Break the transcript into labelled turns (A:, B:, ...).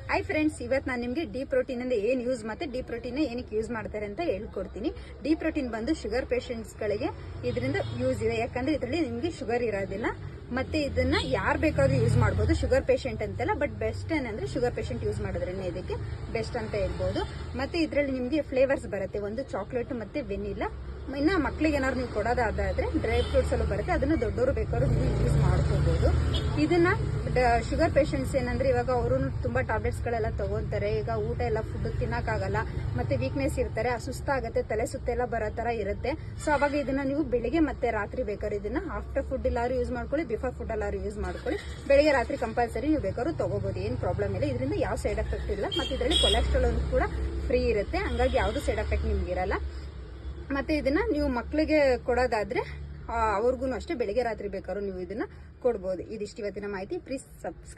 A: Hi friends, ಇವತ್ತು ನಾನು ನಿಮಗೆ ಡಿ ಪ್ರೋಟೀನ್ ಅಂದ್ರೆ ಏನು ಯೂಸ್ ಮತ್ತೆ ಡಿ ಪ್ರೋಟೀನ್ ಏನಕ್ಕೆ ಯೂಸ್ ಮಾಡ್ತಾರೆ ಅಂತ ಹೇಳ್ಕೊಡ್ತೀನಿ. ಡಿ ಪ್ರೋಟೀನ್ ಬಂದು ಶುಗರ್ ಪೇಷಂಟ್ಸ್ಗಳಿಗೆ ಇದರಿಂದ ಯೂಸ್ ಇದೆ, ಯಾಕಂದ್ರೆ ಇದರಲ್ಲಿ ನಿಮಗೆ ಶುಗರ್ ಇರೋದಿಲ್ಲ. ಮತ್ತೆ ಇದನ್ನ ಯಾರು ಬೇಕಾದ್ರೂ ಯೂಸ್ ಮಾಡಬಹುದು, ಶುಗರ್ ಪೇಷಂಟ್ ಅಂತೆಲ್ಲ. ಬಟ್ ಬೆಸ್ಟ್ ಏನಂದ್ರೆ ಶುಗರ್ ಪೇಷಂಟ್ ಯೂಸ್ ಮಾಡಿದ್ರೇನೆ ಇದಕ್ಕೆ ಬೆಸ್ಟ್ ಅಂತ ಹೇಳ್ಬೋದು. ಮತ್ತೆ ಇದರಲ್ಲಿ ನಿಮಗೆ ಫ್ಲೇವರ್ಸ್ ಬರುತ್ತೆ, ಒಂದು ಚಾಕ್ಲೇಟ್ ಮತ್ತೆ ವೆನಿಲಾ. ಇನ್ನ ಮಕ್ಳಿಗೆ ಏನಾದ್ರು ನೀವು ಕೊಡೋದಾದ್ರೆ ಡ್ರೈ ಫ್ರೂಟ್ಸ್ ಎಲ್ಲ ಬರುತ್ತೆ, ಅದನ್ನ ದೊಡ್ಡವರು ಬೇಕಾದ್ರೂ ನೀವು ಯೂಸ್ ಮಾಡ್ಕೋಬಹುದು. ಇದನ್ನ ಶುಗರ್ ಪೇಷಂಟ್ಸ್ ಏನಂದ್ರೆ ಇವಾಗ ಅವರು ತುಂಬಾ ಟ್ಯಾಬ್ಲೆಟ್ಸ್ ಗಳೆಲ್ಲ ತಗೊಂತಾರೆ. ಈಗ ಊಟ ಎಲ್ಲ ಫುಡ್ ತಿನ್ನಕ್ಕಾಗಲ್ಲ, ಮತ್ತೆ ವೀಕ್ನೆಸ್ ಇರ್ತಾರೆ, ಸುಸ್ತಾಗತ್ತೆ, ತಲೆ ಸುತ್ತೆಲ್ಲ ಬರೋ ತರ ಇರುತ್ತೆ. ಸೊ ಅವಾಗ ಇದನ್ನ ನೀವು ಬೆಳಿಗ್ಗೆ ಮತ್ತೆ ರಾತ್ರಿ ಬೇಕಾದ್ರೆ ಇದನ್ನ ಆಫ್ಟರ್ ಫುಡ್ ಎಲ್ಲಾರು ಯೂಸ್ ಮಾಡ್ಕೊಳ್ಳಿ, ಬಿಫೋರ್ ಫುಡ್ ಎಲ್ಲಾರು ಯೂಸ್ ಮಾಡ್ಕೊಳ್ಳಿ. ಬೆಳಿಗ್ಗೆ ರಾತ್ರಿ ಕಂಪಲ್ಸರಿ ನೀವು ಬೇಕಾದ್ರೂ ತಗೋಬಹುದು, ಏನ್ ಪ್ರಾಬ್ಲಮ್ ಇಲ್ಲ. ಇದರಿಂದ ಯಾವ ಸೈಡ್ ಎಫೆಕ್ಟ್ ಇಲ್ಲ. ಮತ್ತೆ ಇದರಲ್ಲಿ ಕೊಲೆಸ್ಟ್ರಾಲ್ ಕೂಡ ಫ್ರೀ ಇರುತ್ತೆ, ಹಂಗಾಗಿ ಯಾವ್ದು ಸೈಡ್ ಎಫೆಕ್ಟ್ ನಿಮ್ಗೆ ಇರಲ್ಲ. ಮತ್ತೆ ಇದನ್ನ ನೀವು ಮಕ್ಕಳಿಗೆ ಕೊಡೋದಾದ್ರೆ ಅವ್ರಿಗೂ ಅಷ್ಟೇ ಬೆಳಿಗ್ಗೆ ರಾತ್ರಿ ಬೇಕಾದ್ರೂ ನೀವು ಇದನ್ನ ಕೊಡ್ಬೋದು. ಇದಿಷ್ಟು ಇವತ್ತಿನ ಮಾಹಿತಿ. Please subscribe.